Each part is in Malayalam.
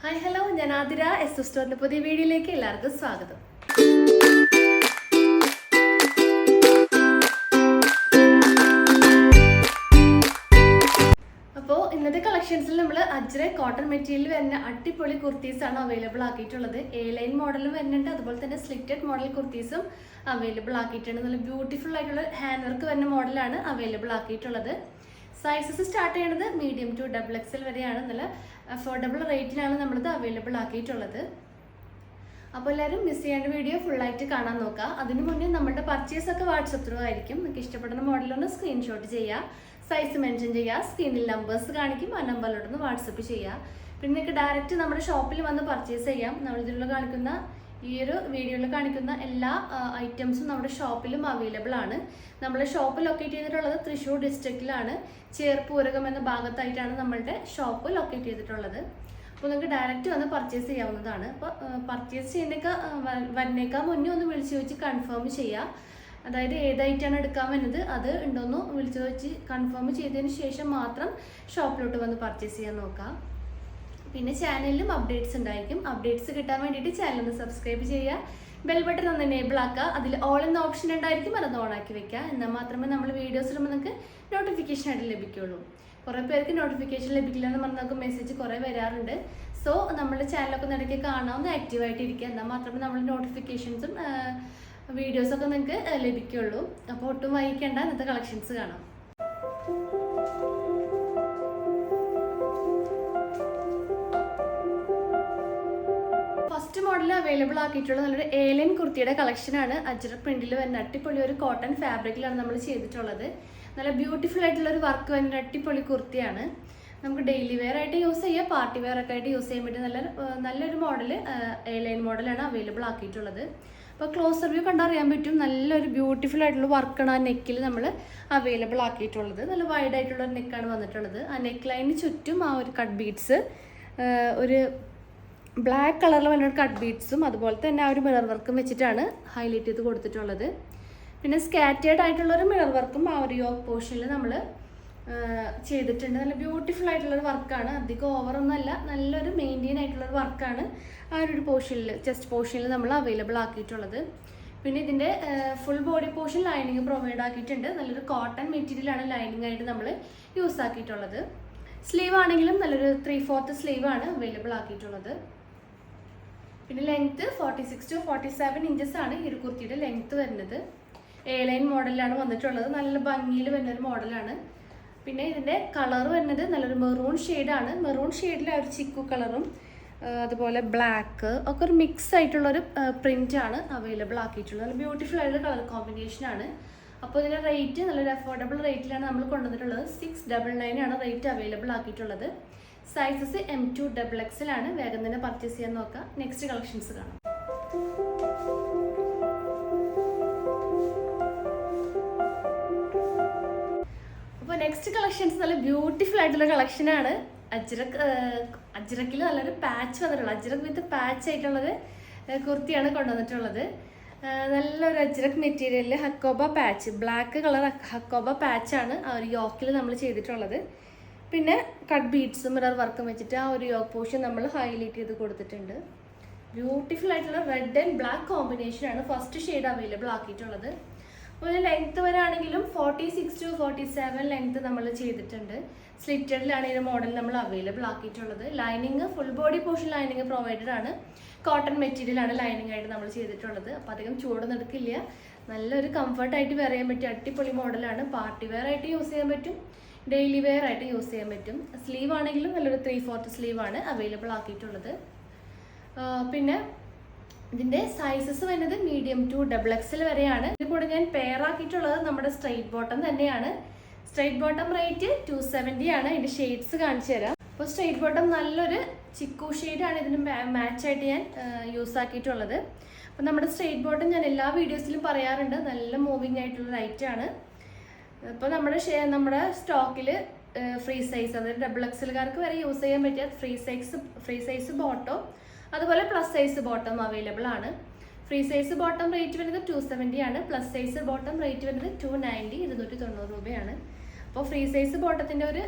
ഹായ് ഹലോ, ഞാൻ ആതിര. എസ് സ്റ്റോറിന്റെ പുതിയ വീഡിയോയിലേക്ക് എല്ലാവർക്കും സ്വാഗതം. അപ്പോൾ ഇന്നത്തെ കളക്ഷൻസിൽ നമ്മൾ അജ്രക് കോട്ടൺ മെറ്റീരിയൽ വരുന്ന അടിപൊളി കുർത്തീസ് ആണ് അവൈലബിൾ ആക്കിയിട്ടുള്ളത്. എ ലൈൻ മോഡലും വരുന്നുണ്ട്, അതുപോലെ തന്നെ സ്ലിറ്റഡ് മോഡൽ കുർത്തീസും അവൈലബിൾ ആക്കിയിട്ടുണ്ട്. നല്ല ബ്യൂട്ടിഫുൾ ആയിട്ടുള്ള ഹാൻഡ് വർക്ക് വരുന്ന മോഡലാണ് അവൈലബിൾ ആക്കിയിട്ടുള്ളത്. സൈസസ് സ്റ്റാർട്ട് ചെയ്യുന്നത് മീഡിയം ടു XXL വരെയാണ്. നല്ല അഫോർഡബിൾ റേറ്റിലാണ് നമ്മളിത് അവൈലബിൾ ആക്കിയിട്ടുള്ളത്. അപ്പോൾ എല്ലാവരും മിസ് ചെയ്യേണ്ട വീഡിയോ ഫുള്ളായിട്ട് കാണാൻ നോക്കുക. അതിന് മുന്നേ നമ്മുടെ പർച്ചേസ് ഒക്കെ വാട്സപ്പ് ത്രൂ ആയിരിക്കും. നിങ്ങൾക്ക് ഇഷ്ടപ്പെടുന്ന മോഡലൊന്ന് സ്ക്രീൻഷോട്ട് ചെയ്യുക, സൈസ് മെൻഷൻ ചെയ്യുക, സ്ക്രീനിൽ നമ്പേഴ്സ് കാണിക്കും, ആ നമ്പറിലോട്ടൊന്ന് വാട്സപ്പ് ചെയ്യുക. പിന്നെ നിങ്ങൾക്ക് ഡയറക്റ്റ് നമ്മുടെ ഷോപ്പിൽ വന്ന് പർച്ചേസ് ചെയ്യാം. നമ്മളിതിലുള്ള കാണിക്കുന്ന ഈ ഒരു വീഡിയോയിൽ കാണിക്കുന്ന എല്ലാ ഐറ്റംസും നമ്മുടെ ഷോപ്പിലും അവൈലബിൾ ആണ്. നമ്മുടെ ഷോപ്പ് ലൊക്കേറ്റ് ചെയ്തിട്ടുള്ളത് തൃശ്ശൂർ ഡിസ്ട്രിക്റ്റിലാണ്. ചേർപ്പൂരകം എന്ന ഭാഗത്തായിട്ടാണ് നമ്മളുടെ ഷോപ്പ് ലൊക്കേറ്റ് ചെയ്തിട്ടുള്ളത്. അപ്പോൾ നിങ്ങൾക്ക് ഡയറക്റ്റ് വന്ന് പർച്ചേസ് ചെയ്യാവുന്നതാണ്. അപ്പോൾ പർച്ചേസ് വരുന്നേക്കാൾ മുന്നേ ഒന്ന് വിളിച്ച് ചോദിച്ച് കൺഫേം ചെയ്യുക. അതായത് ഏതായിട്ടാണ് എടുക്കാൻ വരുന്നത് അത് ഉണ്ടോയെന്ന് വിളിച്ച് ചോദിച്ച് കൺഫേം ചെയ്തതിന് ശേഷം മാത്രം ഷോപ്പിലോട്ട് വന്ന് പർച്ചേസ് ചെയ്യാൻ നോക്കുക. പിന്നെ ചാനലിലും അപ്ഡേറ്റ്സ് ഉണ്ടായിരിക്കും. അപ്ഡേറ്റ്സ് കിട്ടാൻ വേണ്ടിയിട്ട് ചാനൽ ഒന്ന് സബ്സ്ക്രൈബ് ചെയ്യുക, ബെൽ ബട്ടൺ ഒന്ന് എനേബിൾ ആക്കുക. അതിൽ ഓൾ എന്ന ഓപ്ഷൻ ഉണ്ടായിരിക്കും, അതൊന്ന് ഓൺ ആക്കി വെക്കുക. എന്നാൽ മാത്രമേ നമ്മൾ വീഡിയോസ് ഇടുമ്പോൾ നിങ്ങൾക്ക് നോട്ടിഫിക്കേഷൻ ആയിട്ട് ലഭിക്കുള്ളൂ. കുറേ പേർക്ക് നോട്ടിഫിക്കേഷൻ ലഭിക്കില്ല എന്ന് പറഞ്ഞാൽ നമുക്ക് മെസ്സേജ് കുറേ വരാറുണ്ട്. സോ നമ്മുടെ ചാനലൊക്കെ ഇടയ്ക്ക് കാണാവുന്ന ആക്റ്റീവായിട്ടിരിക്കുക. എന്നാൽ മാത്രമേ നമ്മൾ നോട്ടിഫിക്കേഷൻസും വീഡിയോസൊക്കെ നിങ്ങൾക്ക് ലഭിക്കുള്ളൂ. അപ്പോൾ ഒട്ടും വൈകിക്കേണ്ട, ഇന്നത്തെ കളക്ഷൻസ് കാണാം. ഫസ്റ്റ് മോഡൽ അവൈലബിൾ ആക്കിയിട്ടുള്ള നല്ലൊരു ഏലൻ കുർത്തിയുടെ കളക്ഷനാണ്. അജ്രക് പ്രിന്റിൽ വരുന്ന അടിപൊളി ഒരു കോട്ടൺ ഫാബ്രിക്കിലാണ് നമ്മൾ ചെയ്തിട്ടുള്ളത്. നല്ല ബ്യൂട്ടിഫുൾ ആയിട്ടുള്ള ഒരു വർക്ക് വരുന്ന അടിപൊളി കുർത്തിയാണ്. നമുക്ക് ഡെയിലി വെയർ ആയിട്ട് യൂസ് ചെയ്യാം, പാർട്ടി വെയർ ഒക്കെ ആയിട്ട് യൂസ് ചെയ്യാൻ പറ്റും നല്ലൊരു മോഡൽ ഏലൈൻ മോഡലാണ് അവൈലബിൾ ആക്കിയിട്ടുള്ളത്. അപ്പോൾ ക്ലോസർ വ്യൂ കണ്ടറിയാൻ പറ്റും, നല്ലൊരു ബ്യൂട്ടിഫുൾ ആയിട്ടുള്ള വർക്കാണ് ആ നെക്കിൽ നമ്മൾ അവൈലബിൾ ആക്കിയിട്ടുള്ളത്. നല്ല വൈഡ് ആയിട്ടുള്ള ഒരു നെക്കാണ് വന്നിട്ടുള്ളത്. ആ നെക്ക് ലൈനിന് ചുറ്റും ആ ഒരു കട്ട് ബീഡ്സ്, ഒരു ബ്ലാക്ക് കളറിൽ വരുന്ന കട്ട് ബീഡ്സും അതുപോലെ തന്നെ ആ ഒരു മിറർ വർക്കും വെച്ചിട്ടാണ് ഹൈലൈറ്റ് ചെയ്ത് കൊടുത്തിട്ടുള്ളത്. പിന്നെ സ്കാറ്റേർഡ് ആയിട്ടുള്ളൊരു മിറർ വർക്കും ആ ഒരു യോക്ക് പോർഷനിൽ നമ്മൾ ചെയ്തിട്ടുണ്ട്. നല്ല ബ്യൂട്ടിഫുൾ ആയിട്ടുള്ളൊരു വർക്കാണ്, അധികം ഓവറൊന്നുമല്ല, നല്ലൊരു മെയിൻറ്റെയിൻ ആയിട്ടുള്ളൊരു വർക്കാണ് ആ ഒരു പോർഷനിൽ, ചെസ്റ്റ് പോർഷനിൽ നമ്മൾ അവൈലബിൾ ആക്കിയിട്ടുള്ളത്. പിന്നെ ഇതിൻ്റെ full body portion lining provide ആക്കിയിട്ടുണ്ട്. നല്ലൊരു കോട്ടൺ മെറ്റീരിയലാണ് ലൈനിങ് ആയിട്ട് നമ്മൾ യൂസ് ആക്കിയിട്ടുള്ളത്. സ്ലീവ് ആണെങ്കിലും നല്ലൊരു 3/4 സ്ലീവാണ് അവൈലബിൾ ആക്കിയിട്ടുള്ളത്. പിന്നെ ലെങ്ത്ത് 46 to 47 ഇഞ്ചസ് ആണ് ഈ ഒരു കുർത്തിയുടെ ലെങ്ത്ത് വരുന്നത്. എ ലൈൻ മോഡലിലാണ് വന്നിട്ടുള്ളത്. നല്ല ഭംഗിയിൽ വരുന്നൊരു മോഡലാണ്. പിന്നെ ഇതിൻ്റെ കളർ വരുന്നത് നല്ലൊരു മെറൂൺ ഷെയ്ഡാണ്. മെറൂൺ ഷെയ്ഡിൽ ആ ഒരു ചിക്കു കളറും അതുപോലെ ബ്ലാക്ക് ഒക്കെ ഒരു മിക്സ് ആയിട്ടുള്ളൊരു പ്രിൻ്റാണ് അവൈലബിൾ ആക്കിയിട്ടുള്ളത്. നല്ല ബ്യൂട്ടിഫുൾ ആയിട്ടുള്ള കളർ കോമ്പിനേഷനാണ്. അപ്പോൾ ഇതിൻ്റെ റേറ്റ് നല്ലൊരു അഫോർഡബിൾ റേറ്റിലാണ് നമ്മൾ കൊണ്ടുവന്നിട്ടുള്ളത്. 699 ആണ് റേറ്റ് അവൈലബിൾ ആക്കിയിട്ടുള്ളത്. സൈസസ് M2 XXL ആണ്. വേഗം തന്നെ പർച്ചേസ് ചെയ്യാൻ നോക്കാം. നെക്സ്റ്റ് കളക്ഷൻസ് കാണാം. അപ്പോൾ നെക്സ്റ്റ് കളക്ഷൻസ് നല്ല ബ്യൂട്ടിഫുൾ ആയിട്ടുള്ള കളക്ഷനാണ്. അജ്രക്കിൽ നല്ലൊരു പാച്ച് വന്നിട്ടുള്ളത്, അജ്രക് വിത്ത് പാച്ച് ആയിട്ടുള്ളത് കുർത്തിയാണ് കൊണ്ടുവന്നിട്ടുള്ളത്. നല്ലൊരു അജ്രക് മെറ്റീരിയലിൽ hakoba patch, black colour hakoba പാച്ചാണ് ആ ഒരു യോക്കിൽ നമ്മൾ ചെയ്തിട്ടുള്ളത്. പിന്നെ കട്ട് ബീഡ്സും മിറർ വർക്കും വെച്ചിട്ട് ആ ഒരു യോക്ക് പോർഷൻ നമ്മൾ ഹൈലൈറ്റ് ചെയ്ത് കൊടുത്തിട്ടുണ്ട്. ബ്യൂട്ടിഫുൾ ആയിട്ടുള്ള റെഡ് ആൻഡ് ബ്ലാക്ക് കോമ്പിനേഷനാണ് ഫസ്റ്റ് ഷെയ്ഡ് അവൈലബിൾ ആക്കിയിട്ടുള്ളത്. ഒരു ലെങ്ത്ത് വരാണെങ്കിലും 46 to 47 ലെങ്ത്ത് നമ്മൾ ചെയ്തിട്ടുണ്ട്. സ്ലിറ്റഡിലാണ് ഈ മോഡൽ നമ്മൾ അവൈലബിൾ ആക്കിയിട്ടുള്ളത്. Lining full body portion lining provided ആണ്. കോട്ടൺ മെറ്റീരിയലാണ് ലൈനിങ് ആയിട്ട് നമ്മൾ ചെയ്തിട്ടുള്ളത്. അപ്പോൾ അധികം ചൂടൊന്നും എടുക്കില്ല, നല്ലൊരു കംഫർട്ടായിട്ട് വെയർ ചെയ്യാൻ പറ്റും അടിപൊളി മോഡലാണ്. പാർട്ടി വെയർ ആയിട്ട് യൂസ് ചെയ്യാൻ പറ്റും, ഡെയിലി വെയർ ആയിട്ട് യൂസ് ചെയ്യാൻ പറ്റും. സ്ലീവ് ആണെങ്കിലും നല്ലൊരു 3/4 സ്ലീവാണ് അവൈലബിൾ ആക്കിയിട്ടുള്ളത്. പിന്നെ ഇതിൻ്റെ സൈസസ് വരുന്നത് മീഡിയം ടു XXL വരെയാണ്. ഇത് കൂടെ ഞാൻ പെയർ ആക്കിയിട്ടുള്ളത് നമ്മുടെ സ്ട്രൈറ്റ് ബോട്ടം തന്നെയാണ്. സ്ട്രൈറ്റ് ബോട്ടം റേറ്റ് 270 ആണ്. ഇതിൻ്റെ ഷെയ്ഡ്സ് കാണിച്ചു തരാം. അപ്പോൾ സ്ട്രൈറ്റ് ബോട്ടം നല്ലൊരു ചിക്കു ഷെയ്ഡാണ് ഇതിന് മാച്ചായിട്ട് ഞാൻ യൂസ് ആക്കിയിട്ടുള്ളത്. അപ്പോൾ നമ്മുടെ സ്ട്രൈറ്റ് ബോട്ടം ഞാൻ എല്ലാ വീഡിയോസിലും പറയാറുണ്ട്, നല്ല മൂവിങ് ആയിട്ടുള്ള റൈറ്റാണ്. ഇപ്പോൾ നമ്മുടെ സ്റ്റോക്കിൽ ഫ്രീ സൈസ്, അതായത് XXLകാർക്ക് വരെ യൂസ് ചെയ്യാൻ പറ്റിയ ഫ്രീ സൈസ് ബോട്ടം അതുപോലെ പ്ലസ് സൈസ് ബോട്ടം അവൈലബിൾ ആണ്. ഫ്രീ സൈസ് ബോട്ടം റേറ്റ് വരുന്നത് 270 ആണ്. പ്ലസ് സൈസ് ബോട്ടം റേറ്റ് വരുന്നത് 290, 290 രൂപയാണ്. അപ്പോൾ ഫ്രീ സൈസ് ബോട്ടത്തിൻ്റെ ഒരു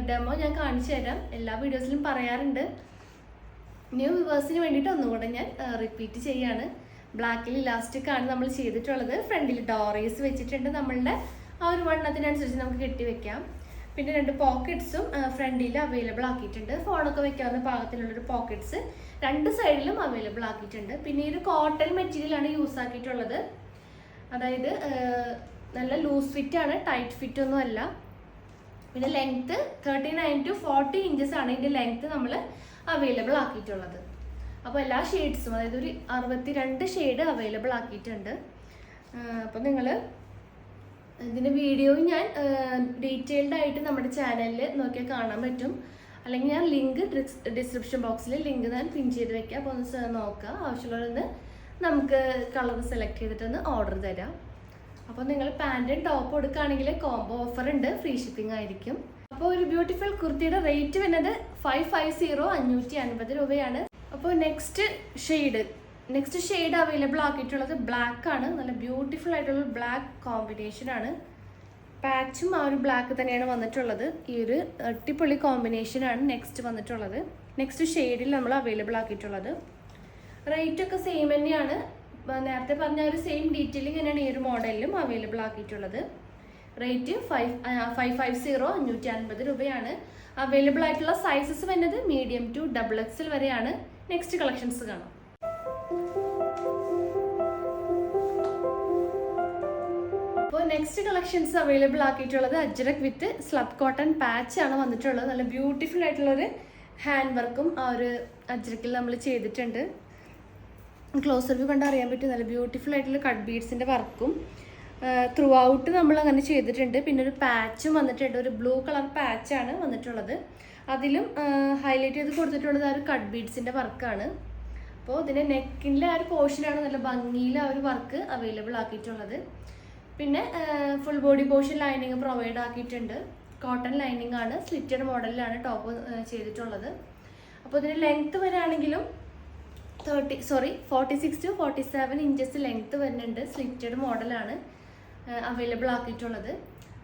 ഡെമോ ഞാൻ കാണിച്ചു തരാം. എല്ലാ വീഡിയോസിലും പറയാറുണ്ട്. ന്യൂ വ്യൂവേഴ്സിന് വേണ്ടിയിട്ട് ഒന്നും കൂടെ ഞാൻ റിപ്പീറ്റ് ചെയ്യാണ്. ബ്ലാക്കിൽ ഇലാസ്റ്റിക് ആണ് നമ്മൾ ചെയ്തിട്ടുള്ളത്. ഫ്രണ്ടിൽ ഡോറീസ് വെച്ചിട്ടുണ്ട്. നമ്മളുടെ ആ ഒരു വണ്ണത്തിനനുസരിച്ച് നമുക്ക് കെട്ടി വെക്കാം. പിന്നെ 2 പോക്കറ്റ്സും ഫ്രണ്ടിൽ അവൈലബിൾ ആക്കിയിട്ടുണ്ട്. ഫോണൊക്കെ വെക്കാവുന്ന പാകത്തിനുള്ളൊരു പോക്കറ്റ്സ് 2 സൈഡിലും അവൈലബിൾ ആക്കിയിട്ടുണ്ട്. പിന്നെ ഈ ഒരു കോട്ടൺ മെറ്റീരിയലാണ് യൂസ് ആക്കിയിട്ടുള്ളത്. അതായത് നല്ല ലൂസ് ഫിറ്റ് ആണ്, ടൈറ്റ് ഫിറ്റ് ഒന്നും അല്ല. പിന്നെ ലെങ്ത്ത് 39 to 40 ഇഞ്ചസ് ആണ് ഇതിൻ്റെ ലെങ്ത്ത് നമ്മൾ അവൈലബിൾ ആക്കിയിട്ടുള്ളത്. അപ്പോൾ എല്ലാ ഷെയ്ഡ്സും, അതായത് ഒരു 62 ഷെയ്ഡ് അവൈലബിൾ ആക്കിയിട്ടുണ്ട്. അപ്പോൾ നിങ്ങൾ ഇതിൻ്റെ വീഡിയോയും ഞാൻ ഡീറ്റെയിൽഡ് ആയിട്ട് നമ്മുടെ ചാനലിൽ നോക്കിയാൽ കാണാൻ പറ്റും. അല്ലെങ്കിൽ ഞാൻ ലിങ്ക് ഡിസ്ക്രിപ്ഷൻ ബോക്സിൽ ലിങ്ക് ഞാൻ പിൻ ചെയ്ത് വെക്കാം. അപ്പോൾ ഒന്ന് നോക്കുക. ആവശ്യമുള്ളവരൊന്ന് നമുക്ക് കളർ സെലക്ട് ചെയ്തിട്ടൊന്ന് ഓർഡർ തരാം. അപ്പോൾ നിങ്ങൾ പാൻറ്റും ടോപ്പ് എടുക്കുകയാണെങ്കിൽ കോംബോ ഓഫർ ഉണ്ട്, ഫ്രീ ഷിപ്പിംഗ് ആയിരിക്കും. അപ്പോൾ ഒരു ബ്യൂട്ടിഫുൾ കുർത്തിയുടെ റേറ്റ് വരുന്നത് 550 550 രൂപയാണ്. അപ്പോൾ നെക്സ്റ്റ് ഷെയ്ഡ് അവൈലബിൾ ആക്കിയിട്ടുള്ളത് ബ്ലാക്ക് ആണ്. നല്ല ബ്യൂട്ടിഫുൾ ആയിട്ടുള്ള ബ്ലാക്ക് കോമ്പിനേഷൻ ആണ്. പാച്ചും ആ ഒരു ബ്ലാക്ക് തന്നെയാണ് വന്നിട്ടുള്ളത്. ഈ ഒരു അടിപൊളി കോമ്പിനേഷൻ ആണ് നെക്സ്റ്റ് വന്നിട്ടുള്ളത്. നെക്സ്റ്റ് ഷെയ്ഡിൽ നമ്മൾ അവൈലബിൾ ആക്കിയിട്ടുള്ളത്. റേറ്റ് ഒക്കെ സെയിം തന്നെയാണ്. നേരത്തെ പറഞ്ഞ ഒരു സെയിം ഡീറ്റെയിലിംഗ് തന്നെയാണ് ഈ ഒരു മോഡലിലും അവൈലബിൾ ആക്കിയിട്ടുള്ളത്. റേറ്റ് 550 550 രൂപയാണ്. അവൈലബിൾ ആയിട്ടുള്ള സൈസസ് വരുന്നത് മീഡിയം ടു XXL വരെയാണ്. നെക്സ്റ്റ് കളക്ഷൻസ് കാണാം. അപ്പോൾ നെക്സ്റ്റ് കളക്ഷൻസ് അവൈലബിൾ ആക്കിയിട്ടുള്ളത് അജ്രക് വിത്ത് സ്ലബ് കോട്ടൺ പാച്ച് ആണ് വന്നിട്ടുള്ളത്. നല്ല ബ്യൂട്ടിഫുൾ ആയിട്ടുള്ളൊരു ഹാൻഡ് വർക്കും ആ ഒരു അജ്രക്കിൽ നമ്മൾ ചെയ്തിട്ടുണ്ട്. ക്ലോസർ വ്യൂ കണ്ടാൽ അറിയാൻ പറ്റും. നല്ല ബ്യൂട്ടിഫുൾ ആയിട്ടുള്ള കട്ട് ബീഡ്സിൻ്റെ വർക്കും ത്രൂ ഔട്ട് നമ്മൾ അങ്ങനെ ചെയ്തിട്ടുണ്ട്. പിന്നെ ഒരു പാച്ചും വന്നിട്ടുണ്ട്. ഒരു ബ്ലൂ കളർ പാച്ചാണ് വന്നിട്ടുള്ളത്. അതിലും ഹൈലൈറ്റ് ചെയ്ത് കൊടുത്തിട്ടുള്ളത് ആ ഒരു കട്ട് ബീഡ്സിൻ്റെ വർക്കാണ്. അപ്പോൾ ഇതിൻ്റെ നെക്കിൻ്റെ ആ ഒരു പോർഷനാണ് നല്ല ഭംഗിയിൽ ആ ഒരു വർക്ക് അവൈലബിൾ ആക്കിയിട്ടുള്ളത്. പിന്നെ full body portion lining provide ആക്കിയിട്ടുണ്ട്. കോട്ടൺ ലൈനിങ് ആണ്. സ്ലിറ്റഡ് മോഡലിലാണ് ടോപ്പ് ചെയ്തിട്ടുള്ളത്. അപ്പോൾ ഇതിന് ലെങ്ത്ത് വരാണെങ്കിലും 46 to 47 ഇഞ്ചസ് ലെങ്ത്ത് വരുന്നുണ്ട്. സ്ലിറ്റഡ് മോഡലാണ് അവൈലബിൾ ആക്കിയിട്ടുള്ളത്.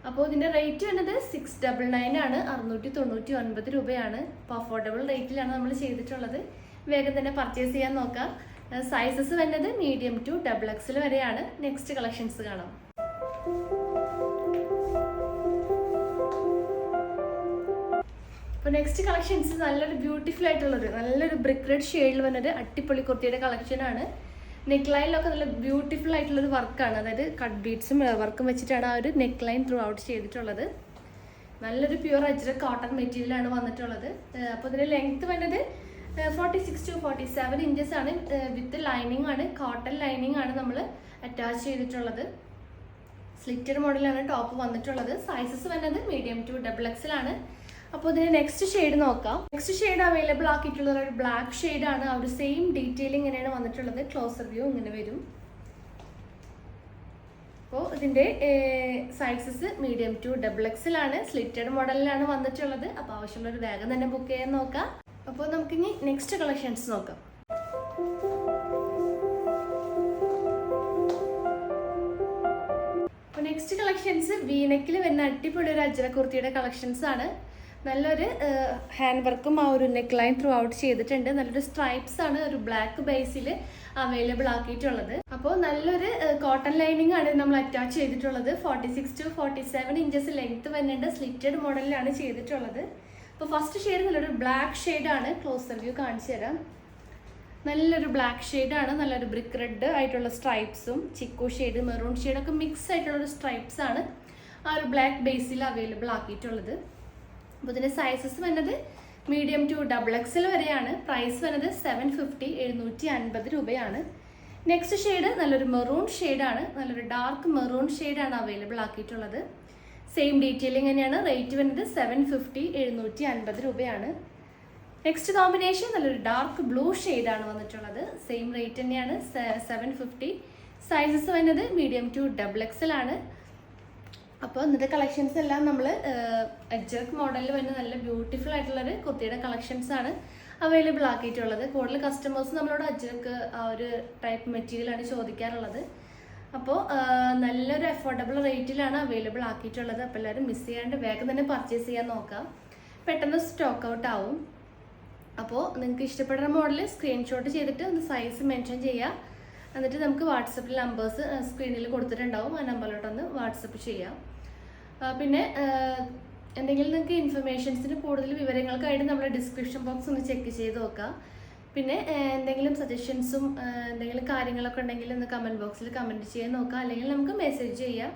അപ്പോൾ ഇതിൻ്റെ റേറ്റ് വരുന്നത് 699 ആണ്. 699 രൂപയാണ്. അപ്പോൾ അഫോർഡബിൾ റേറ്റിലാണ് നമ്മൾ ചെയ്തിട്ടുള്ളത്. വേഗം തന്നെ പർച്ചേസ് ചെയ്യാൻ നോക്കാം. സൈസസ് വരുന്നത് മീഡിയം ടു XXL വരെയാണ്. നെക്സ്റ്റ് കളക്ഷൻസ് കാണാം. അപ്പോൾ നെക്സ്റ്റ് കളക്ഷൻസ് നല്ലൊരു ബ്യൂട്ടിഫുൾ ആയിട്ടുള്ളൊരു നല്ലൊരു ബ്രിക്ക് റെഡ് ഷെയ്ഡിൽ വന്നൊരു അടിപൊളി കുർത്തിയുടെ കളക്ഷനാണ്. നെക്ക് ലൈനിലൊക്കെ നല്ല ബ്യൂട്ടിഫുൾ ആയിട്ടുള്ളൊരു വർക്കാണ്. അതായത് കട്ട് ബീഡ്സും വർക്കും വെച്ചിട്ടാണ് ആ ഒരു നെക്ക് ലൈൻ ത്രൂ ഔട്ട് ചെയ്തിട്ടുള്ളത്. നല്ലൊരു പ്യുവർ അജ്രക് കോട്ടൺ മെറ്റീരിയലാണ് വന്നിട്ടുള്ളത്. അപ്പോൾ ഇതിൻ്റെ ലെങ്ത്ത് വരുന്നത് 46 to 47 ഇഞ്ചസ് ആണ്. വിത്ത് ലൈനിങ് ആണ്, കോട്ടൺ ലൈനിങ് ആണ് നമ്മൾ അറ്റാച്ച് ചെയ്തിട്ടുള്ളത്. സ്ലിറ്റഡ് മോഡലാണ് ടോപ്പ് വന്നിട്ടുള്ളത്. സൈസസ് വരുന്നത് മീഡിയം ടു XXL ആണ്. അപ്പോൾ ഇതിന് നെക്സ്റ്റ് ഷെയ്ഡ് നോക്കാം. നെക്സ്റ്റ് ഷെയ്ഡ് അവൈലബിൾ ആക്കിയിട്ടുള്ളത് ഒരു ബ്ലാക്ക് ഷെയ്ഡാണ്. ആ ഒരു സെയിം ഡീറ്റെയിലിംഗ് ഇങ്ങനെയാണ് വന്നിട്ടുള്ളത്. ക്ലോസർ വ്യൂ ഇങ്ങനെ വരും. അപ്പോൾ ഇതിൻ്റെ സൈസസ് മീഡിയം ടു XXL ആണ്. സ്ലിറ്റഡ് മോഡലിലാണ് വന്നിട്ടുള്ളത്. അപ്പോൾ ആവശ്യമുള്ളൊരു വേഗം തന്നെ ബുക്ക് ചെയ്യാൻ നോക്കാം. അപ്പോൾ നമുക്കിനി നെക്സ്റ്റ് കളക്ഷൻസ് നോക്കാം. അപ്പോൾ നെക്സ്റ്റ് കളക്ഷൻസ് വീനെക്കിൽ വരുന്ന അടിപൊളി ഒരു അജ്രക് കുർത്തിയുടെ കളക്ഷൻസ് ആണ്. നല്ലൊരു ഹാൻഡ് വർക്കും ആ ഒരു നെക്ക് ലൈൻ ത്രൂ ഔട്ട് ചെയ്തിട്ടുണ്ട്. നല്ലൊരു സ്ട്രൈപ്സ് ആണ് ഒരു ബ്ലാക്ക് ബേസിൽ അവൈലബിൾ ആക്കിയിട്ടുള്ളത്. അപ്പോൾ നല്ലൊരു കോട്ടൺ ലൈനിങ് ആണ് നമ്മൾ അറ്റാച്ച് ചെയ്തിട്ടുള്ളത്. 46 to 47 ഇഞ്ചസ് ലെങ്ത്ത് വരുന്നുണ്ട്. സ്ലിറ്റഡ് മോഡലിലാണ് ചെയ്തിട്ടുള്ളത്. അപ്പോൾ ഫസ്റ്റ് ഷെയ്ഡ് നല്ലൊരു ബ്ലാക്ക് ഷെയ്ഡാണ്. ക്ലോസർ വ്യൂ കാണിച്ചു തരാം. നല്ലൊരു ബ്ലാക്ക് ഷെയ്ഡാണ്. നല്ലൊരു ബ്രിക്ക് റെഡ് ആയിട്ടുള്ള സ്ട്രൈപ്സും ചിക്കു ഷെയ്ഡ് മെറൂൺ ഷെയ്ഡൊക്കെ മിക്സ് ആയിട്ടുള്ളൊരു സ്ട്രൈപ്സ് ആണ് ആ ഒരു ബ്ലാക്ക് ബേസിൽ അവൈലബിൾ ആക്കിയിട്ടുള്ളത്. അപ്പോൾ ഇതിൻ്റെ സൈസസ് വരുന്നത് മീഡിയം ടു XXL വരെയാണ്. പ്രൈസ് വരുന്നത് 750 750 രൂപയാണ്. നെക്സ്റ്റ് ഷെയ്ഡ് നല്ലൊരു മെറൂൺ ഷെയ്ഡാണ്. നല്ലൊരു ഡാർക്ക് മെറൂൺ ഷെയ്ഡാണ് അവൈലബിൾ ആക്കിയിട്ടുള്ളത്. സെയിം ഡീറ്റെയിലിംഗ് തന്നെയാണ്. റേറ്റ് വരുന്നത് 750 750 രൂപയാണ്. നെക്സ്റ്റ് കോമ്പിനേഷൻ നല്ലൊരു ഡാർക്ക് ബ്ലൂ ഷെയ്ഡാണ് വന്നിട്ടുള്ളത്. സെയിം റേറ്റ് തന്നെയാണ് 750. സൈസസ് വരുന്നത് മീഡിയം ടു XXL ആണ്. അപ്പോൾ ഇന്നത്തെ കളക്ഷൻസ് എല്ലാം നമ്മൾ അജ്രക് മോഡലിൽ വരുന്ന നല്ല ബ്യൂട്ടിഫുൾ ആയിട്ടുള്ളൊരു കുർത്തിയുടെ കളക്ഷൻസ് ആണ് അവൈലബിൾ ആക്കിയിട്ടുള്ളത്. കൂടുതൽ കസ്റ്റമേഴ്സ് നമ്മളോട് അജ്രക് ആ ഒരു ടൈപ്പ് മെറ്റീരിയലാണ് ചോദിക്കാറുള്ളത്. അപ്പോൾ നല്ലൊരു അഫോർഡബിൾ റേറ്റിലാണ് അവൈലബിൾ ആക്കിയിട്ടുള്ളത്. അപ്പോൾ എല്ലാവരും മിസ് ചെയ്യാണ്ട് വേഗം തന്നെ പർച്ചേസ് ചെയ്യാൻ നോക്കാം. പെട്ടെന്ന് സ്റ്റോക്ക് ഔട്ട് ആവും. അപ്പോൾ നിങ്ങൾക്ക് ഇഷ്ടപ്പെടുന്ന മോഡൽ സ്ക്രീൻഷോട്ട് ചെയ്തിട്ട് ഒന്ന് സൈസ് മെൻഷൻ ചെയ്യുക. എന്നിട്ട് നമുക്ക് വാട്സപ്പിൽ നമ്പേഴ്സ് സ്ക്രീനിൽ കൊടുത്തിട്ടുണ്ടാവും, ആ നമ്പറിലോട്ടൊന്ന് വാട്സപ്പ് ചെയ്യാം. പിന്നെ എന്തെങ്കിലും നിങ്ങൾക്ക് ഇൻഫർമേഷൻസിന് കൂടുതൽ വിവരങ്ങൾക്കായിട്ട് നമ്മുടെ ഡിസ്ക്രിപ്ഷൻ ബോക്സ് ഒന്ന് ചെക്ക് ചെയ്ത് നോക്കാം. പിന്നെ എന്തെങ്കിലും സജഷൻസും എന്തെങ്കിലും കാര്യങ്ങളൊക്കെ ഉണ്ടെങ്കിൽ ഒന്ന് കമൻറ്റ് ബോക്സിൽ കമൻറ്റ് ചെയ്യാൻ നോക്കാം, അല്ലെങ്കിൽ നമുക്ക് മെസ്സേജ് ചെയ്യാം.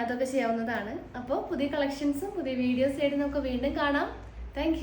അതൊക്കെ ചെയ്യാവുന്നതാണ്. അപ്പോൾ പുതിയ കളക്ഷൻസും പുതിയ വീഡിയോസ് ആയിട്ട് നമുക്ക് വീണ്ടും കാണാം. താങ്ക്